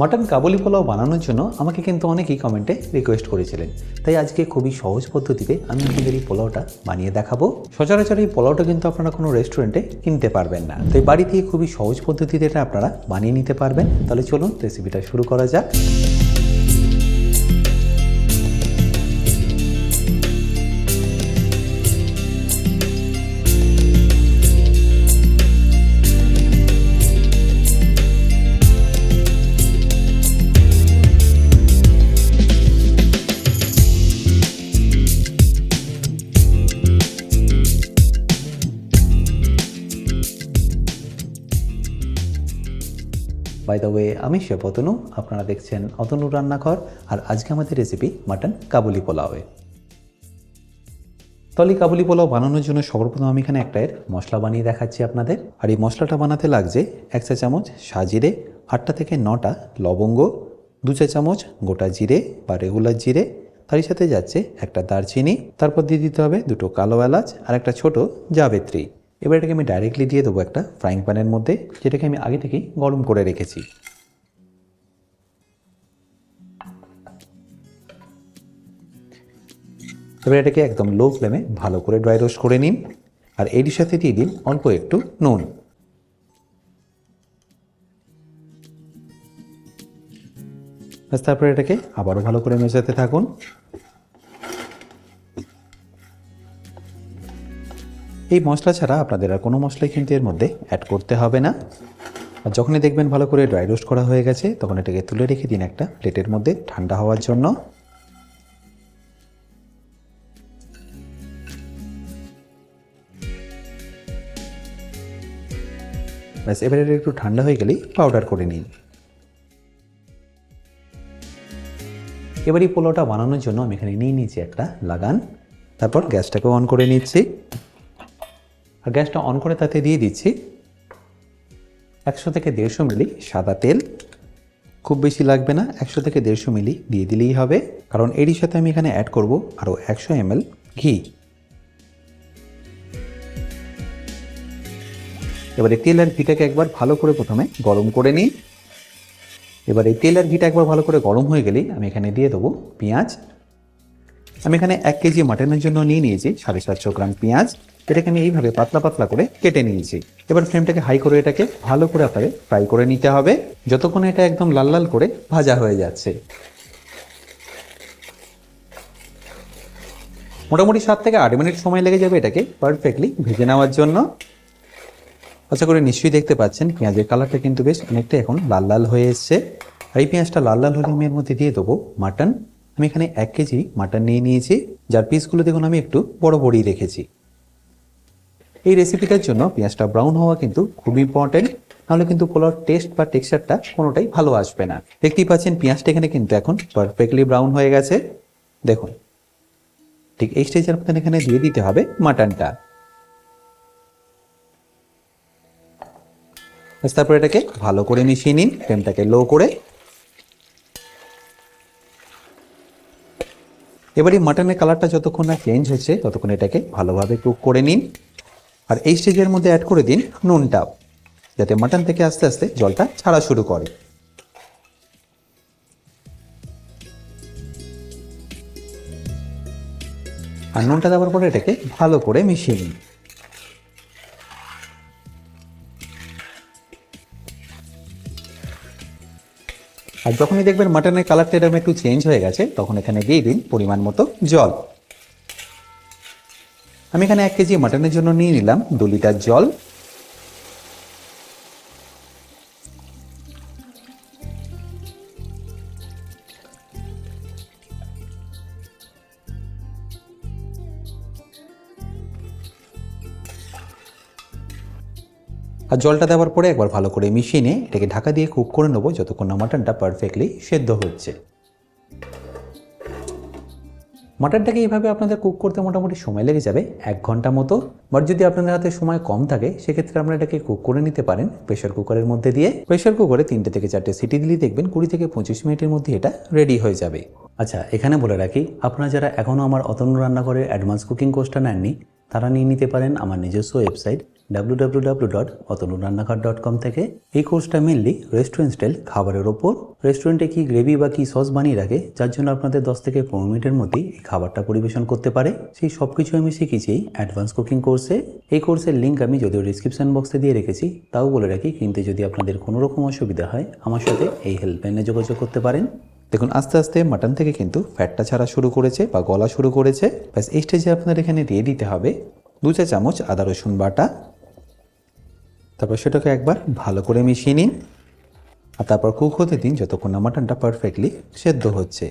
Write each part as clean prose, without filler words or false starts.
Mutton কাবুলি পোলাও বানানোর জন্য আমাকে কিন্তু অনেকেই কমেন্টে রিকোয়েস্ট করেছিলেন, তাই আজকে খুবই সহজ পদ্ধতিতে আমি আপনাদের এই পোলাওটা বানিয়ে দেখাবো। সচরাচর এই পোলাওটা কিন্তু আপনারা কোনো রেস্টুরেন্টে কিনতে পারবেন না, তাই বাড়িতে খুবই সহজ পদ্ধতিতে এটা আপনারা বানিয়ে নিতে পারবেন। তাহলে চলুন রেসিপিটা শুরু করা যাক। বাই দ্য ওয়ে, আমি শেফ অতনু, আপনারা দেখছেন অতনু রান্নাঘর, আর আজকে আমাদের রেসিপি মাটন কাবুলি পোলাওয়ে। তবে কাবুলি পোলাও বানানোর জন্য সর্বপ্রথম আমি এখানে একটা মশলা বানিয়ে দেখাচ্ছি আপনাদের। আর এই মশলাটা বানাতে লাগছে 1 চা চামচ সাজিরে, 8টা থেকে 9টা লবঙ্গ, 2 চা চামচ গোটা জিরে বা রেগুলার জিরে, তারই সাথে যাচ্ছে একটা দারচিনি, তারপর দিয়ে দিতে হবে 2টো কালো এলাচ আর একটা ছোট জাবেত্রী। এবার এটাকে আমি ডাইরেক্টলি দিয়ে দেবো একটা ফ্রাইং প্যানের মধ্যে, যেটাকে আমি আগে থেকেই গরম করে রেখেছি। এবার এটাকে একদম লো ফ্লেমে ভালো করে ড্রাই রোস্ট করে নিন। আর এর সাথে দিয়ে দিন অল্প একটু নুন। তারপরে এটাকে আবারও ভালো করে মেশাতে থাকুন। এই মশলা ছাড়া আপনাদের আর কোনো মশলাই কিন্তু এর মধ্যে অ্যাড করতে হবে না। আর যখনই দেখবেন ভালো করে ড্রাই রোস্ট করা হয়ে গেছে, তখন এটাকে তুলে রেখে দিন একটা প্লেটের মধ্যে ঠান্ডা হওয়ার জন্য। ব্যাস, এবারে একটু ঠান্ডা হয়ে গেলেই পাউডার করে নিন। এবার এই পোলাওটা বানানোর জন্য আমি এখানে নিয়ে নিয়েছি একটা লাগান। তারপর গ্যাসটাকে অন করে নিচ্ছি, আর গ্যাসটা অন করে তাতে দিয়ে দিচ্ছি 100 থেকে 150 মিলি সাদা তেল। খুব বেশি লাগবে না, 100 থেকে 150 মিলি দিয়ে দিলেই হবে, কারণ এরই সাথে আমি এখানে অ্যাড করব আরও 100 ml ঘি। এবার এই তেল আর ঘিটাকে একবার ভালো করে প্রথমে গরম করে নিই। এবার এই তেল আর ঘিটা একবার ভালো করে গরম হয়ে গেলেই আমি এখানে দিয়ে দেবো পেঁয়াজ। আমি এখানে 1 কেজি মাটনের জন্য নিয়ে নিয়েছি 750 গ্রাম পেঁয়াজ। এটাকে আমি এইভাবে পাতলা পাতলা করে কেটে নিয়েছি। এবার ফ্লেমটাকে হাই করে এটাকে ভালো করে আপনাকে ফ্রাই করে নিতে হবে, যতক্ষণ এটা একদম লাল লাল করে ভাজা হয়ে যাচ্ছে। মোটামুটি 7 থেকে 8 মিনিট সময় লেগে যাবে এটাকে পারফেক্টলি ভেজে নেওয়ার জন্য। আশা করে নিশ্চয়ই দেখতে পাচ্ছেন পেঁয়াজের কালারটা কিন্তু বেশ অনেকটা এখন লাল লাল হয়ে এসছে। আর এই পেঁয়াজটা লাল লাল হলে আমি এর মধ্যে দিয়ে দেবো মাটন। আমি এখানে 1 কেজি মাটন নিয়ে নিয়েছি, যার পিসগুলো দেখুন আমি একটু বড় বড়ই রেখেছি। এই রেসিপিটার জন্য পেঁয়াজটা ব্রাউন হওয়া কিন্তু খুব ইম্পর্টেন্ট, নাহলে কিন্তু পোলাওর টেস্ট বা টেক্সচারটা কোনোটাই ভালো আসবে না। দেখতেই পাচ্ছেন পেঁয়াজটা এখানে কিন্তু এখন পারফেক্টলি ব্রাউন হয়ে গেছে। দেখুন, ঠিক এই স্টেজের মধ্যে এখানে দিয়ে দিতে হবে মাটনটা। তারপর এটাকে ভালো করে মিশিয়ে নিন, ফ্লেমটাকে লো করে। এবার এই মাটনের কালারটা যতক্ষণ না চেঞ্জ হচ্ছে ততক্ষণ এটাকে ভালোভাবে কুক করে নিন। আর এই স্টেজের মধ্যে অ্যাড করে দিন নুনটাও, যাতে মাটন থেকে আস্তে আস্তে জলটা ছাড়া শুরু করে। আর নুনটা দেওয়ার পরে এটাকে ভালো করে মিশিয়ে নিন। আর যখনই দেখবেন মাটনের কালারটা এরকম একটু চেঞ্জ হয়ে গেছে, তখন এখানে দিয়ে দিন পরিমাণ মতো জল। আমি এখানে 1 কেজি মাটনের জন্য নিয়ে নিলাম 2 লিটার জল। আর জলটা দেওয়ার পরে একবার ভালো করে মিশিয়ে নিয়ে এটাকে ঢাকা দিয়ে কুক করে নেবো, যতক্ষণ না মাটনটা পারফেক্টলি সেদ্ধ হচ্ছে। মাটনটাকে এইভাবে আপনাদের কুক করতে মোটামুটি সময় লেগে যাবে 1 ঘন্টা মতো। বাট যদি আপনাদের হাতে সময় কম থাকে, সেক্ষেত্রে আপনারা এটাকে কুক করে নিতে পারেন প্রেশার কুকারের মধ্যে দিয়ে। প্রেশার কুকারে 3টে থেকে 4টে সিটি দিলেই দেখবেন 20 থেকে 25 মিনিটের মধ্যে এটা রেডি হয়ে যাবে। আচ্ছা, এখানে বলে রাখি, আপনারা যারা এখনও আমার অতনু রান্নাঘরের অ্যাডভান্স কুকিং কোর্সটা নেননি, তারা নিয়ে নিতে পারেন আমার নিজস্ব ওয়েবসাইট www.otanurannakar.com থেকে। এই কোর্সটা মেনলি রেস্টুরেন্ট স্টাইল খাবারের ওপর। রেস্টুরেন্টে কি গ্রেভি বা কি সস বানিয়ে রাখে, যার জন্য আপনাদের 10 থেকে 15 মিনিটের মধ্যেই এই খাবারটা পরিবেশন করতে পারে, সেই সব কিছু আমি শিখেছি অ্যাডভান্স কুকিং কোর্সে। এই কোর্সের লিঙ্ক আমি যদিও ডিসক্রিপশন বক্সে দিয়ে রেখেছি, তাও বলে রাখি কিনতে যদি আপনাদের কোনো রকম অসুবিধা হয় আমার সাথে এই হেল্পলাইনে যোগাযোগ করতে পারেন। দেখুন আস্তে আস্তে মাটন থেকে কিন্তু ফ্যাটটা ছাড়া শুরু করেছে বা গলা শুরু করেছে। ব্যাস এই স্টেজে আপনাদের এখানে দিয়ে দিতে হবে 2 চা চামচ আদা রসুন বাটা। তারপর সেটাকে একবার ভালো করে মিশিয়ে নিন, আর তারপর কুক হতে দিন যতক্ষণ না মাটনটা পারফেক্টলি সেদ্ধ হচ্ছে।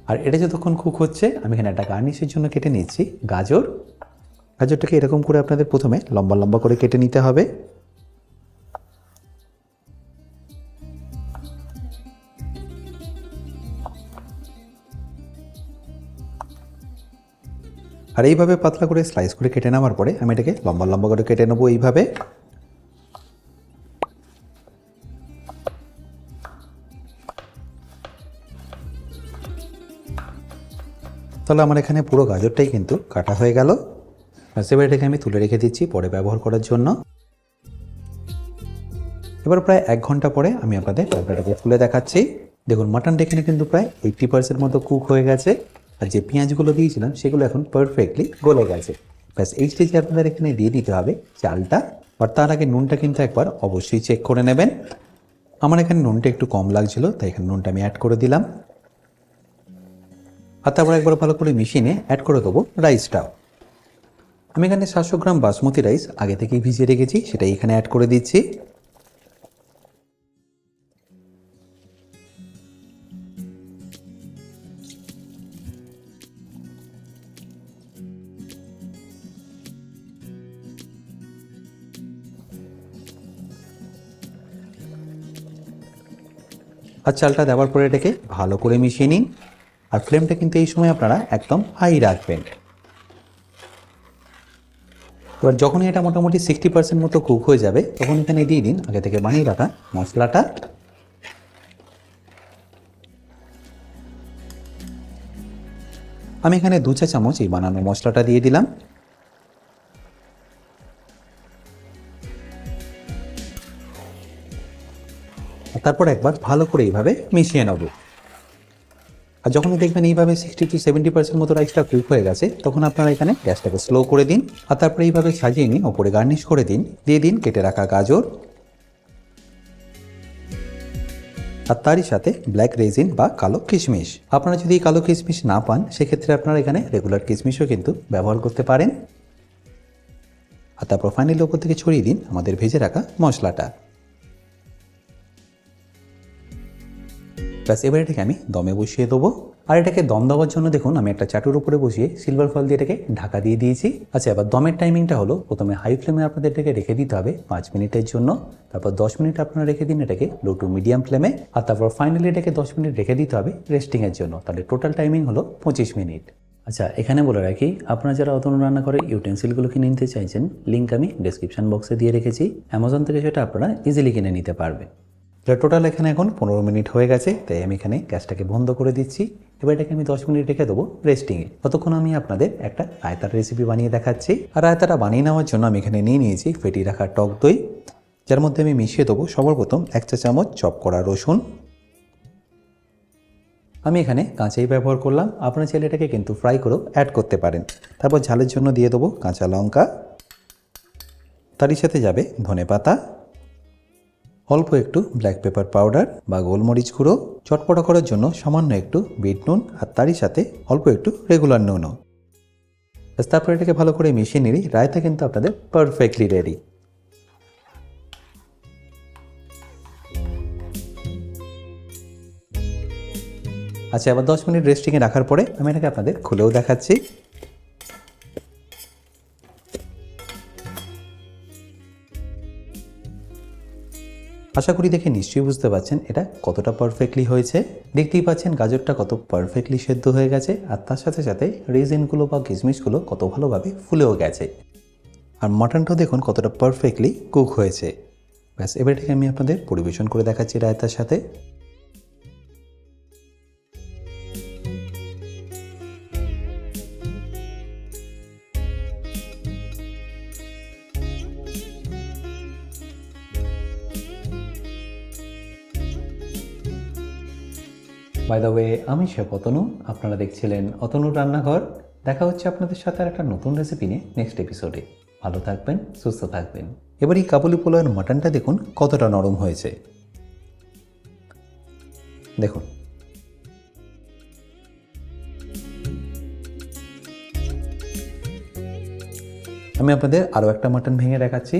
আর এটা যতক্ষণ কুক হচ্ছে আমি এখানে একটা গার্নিশের জন্য কেটে নিচ্ছি গাজর। গাজরটাকে এরকম করে আপনাদের প্রথমে লম্বা লম্বা করে কেটে নিতে হবে। আর এইভাবে পাতলা করে স্লাইস করে কেটে নেওয়ার পরে আমি এটাকে লম্বা লম্বা করে কেটে নেবো এইভাবে। তাহলে আমার এখানে পুরো গাজরটাই কিন্তু কাটা হয়ে গেল। এবার এটাকে আমি তুলে রেখে দিচ্ছি পরে ব্যবহার করার জন্য। এবার প্রায় 1 ঘন্টা পরে আমি আপনাদের তরকারিটাকে খুলে দেখাচ্ছি। দেখুন মাটনটা এখানে কিন্তু প্রায় 80% মতো কুক হয়ে গেছে, আর যে পেঁয়াজগুলো দিয়েছিলাম সেগুলো এখন পারফেক্টলি গলে গেছে। ব্যাস এই স্টেজে আপনাদের এখানে দিয়ে দিতে হবে চালটা। আর তার আগে নুনটা কিন্তু একবার অবশ্যই চেক করে নেবেন। আমার এখানে নুনটা একটু কম লাগছিল, তাই এখানে নুনটা আমি অ্যাড করে দিলাম। আর তারপর একবার ভালো করে মিশিয়ে নিয়ে অ্যাড করে দেবো রাইসটাও। আমি এখানে 700 গ্রাম বাসমতি রাইস আগে থেকেই ভিজিয়ে রেখেছি, সেটাই এখানে অ্যাড করে দিচ্ছি। আর চালটা দেওয়ার পরে এটাকে ভালো করে মিশিয়ে নিন। আর ফ্লেমটা কিন্তু এই সময় আপনারা একদম হাই রাখবেন। এবার যখনই এটা মোটামুটি 60% মতো কুক হয়ে যাবে তখন এখানে দিয়ে দিন আগে থেকে বানিয়ে রাখা মশলাটা। আমি এখানে 2 চা চামচ এই বানানো মশলাটা দিয়ে দিলাম। তারপর একবার ভালো করে এইভাবে মিশিয়ে নেব। আর যখনই দেখবেন এইভাবে 60 to 70% মতো রাইসটা কুক হয়ে গেছে তখন আপনারা এখানে গ্যাসটাকে স্লো করে দিন। আর তারপরে এইভাবে সাজিয়ে নিন, ওপরে গার্নিশ করে দিন, দিয়ে দিন কেটে রাখা গাজর। আর তারই সাথে ব্ল্যাক রেজিন বা কালো কিশমিশ। আপনারা যদি এই কালো কিশমিশ না পান সেক্ষেত্রে আপনারা এখানে রেগুলার কিশমিশও কিন্তু ব্যবহার করতে পারেন। আর তারপর ফাইনালি ওপর থেকে ছড়িয়ে দিন আমাদের ভেজে রাখা মশলাটা। ব্যাস এবার এটাকে আমি দমে বসিয়ে দেবো। আর এটাকে দম দেওয়ার জন্য দেখুন আমি একটা চাটুর উপরে বসিয়ে সিলভার ফয়েল দিয়ে এটাকে ঢাকা দিয়ে দিয়েছি। আচ্ছা, এবার দমের টাইমিংটা হলো প্রথমে হাই ফ্লেমে আপনাদের এটাকে রেখে দিতে হবে 5 মিনিটের জন্য। তারপর 10 মিনিট আপনারা রেখে দিন এটাকে লো টু মিডিয়াম ফ্লেমে। আর তারপর ফাইনালি এটাকে 10 মিনিট রেখে দিতে হবে রেস্টিংয়ের জন্য। তাহলে টোটাল টাইমিং হলো 25 মিনিট। আচ্ছা, এখানে বলে রাখি আপনারা যারা অতনু রান্না করে ইউটেন্সিলগুলো কিনে নিতে চাইছেন লিঙ্ক আমি ডেসক্রিপশন বক্সে দিয়ে রেখেছি। অ্যামাজন থেকে সেটা আপনারা ইজিলি কিনে নিতে পারবেন। টোটাল এখানে এখন 15 মিনিট হয়ে গেছে, তাই আমি এখানে গ্যাসটাকে বন্ধ করে দিচ্ছি। এবার এটাকে আমি 10 মিনিট রেখে দেবো রেস্টিংয়ে। ততক্ষণ আমি আপনাদের একটা রায়তার রেসিপি বানিয়ে দেখাচ্ছি। আর রায়তাটা বানিয়ে নেওয়ার জন্য আমি এখানে নিয়ে নিয়েছি ফেটিয়ে রাখা টক দই, যার মধ্যে আমি মিশিয়ে দেবো সবার প্রথম 1 চা চামচ চপ করা রসুন। আমি এখানে কাঁচাই ব্যবহার করলাম, আপনার চাইলে এটাকে কিন্তু ফ্রাই করেও অ্যাড করতে পারেন। তারপর ঝালের জন্য দিয়ে দেবো কাঁচা লঙ্কা, তারই সাথে যাবে ধনেপাতা, অল্প একটু ব্ল্যাক পেপার পাউডার বা গোলমরিচ গুঁড়ো, চটপটা করার জন্য সামান্য একটু বিট নুন, আর তারই সাথে অল্প একটু রেগুলার নুনও। তারপর এটাকে ভালো করে মিশিয়ে নিলেই রায়তা কিন্তু আপনাদের পারফেক্টলি রেডি। আচ্ছা, আবার 10 মিনিট রেস্টিংয়ে রাখার পরে আমি এটাকে আপনাদের খুলেও দেখাচ্ছি। আশা করি দেখে নিশ্চয়ই বুঝতে পারছেন এটা কতটা পারফেক্টলি হয়েছে। দেখতেই পাচ্ছেন গাজরটা কত পারফেক্টলি সেদ্ধ হয়ে গেছে, আর তার সাথে সাথে রেজিনগুলো বা কিশমিশগুলো কত ভালোভাবে ফুলেও গেছে। আর মাটনটাও দেখুন কতটা পারফেক্টলি কুক হয়েছে। ব্যাস এবার এটাকে আমি আপনাদের পরিবেশন করে দেখাচ্ছি রায়তার সাথে। বাই দ্য ওয়ে, আমি শেফ অতনু, আপনারা দেখছিলেন অতনুর রান্নাঘর। দেখা হচ্ছে আপনাদের সাথে আর একটা নতুন রেসিপি নিয়ে নেক্সট এপিসোডে। ভালো থাকবেন, সুস্থ থাকবেন। এবার এই কাবুলি পোলাওয়ের মাটনটা দেখুন কতটা নরম হয়েছে, দেখুন। আমি আপনাদের আরও একটা মাটন ভেঙে দেখাচ্ছি।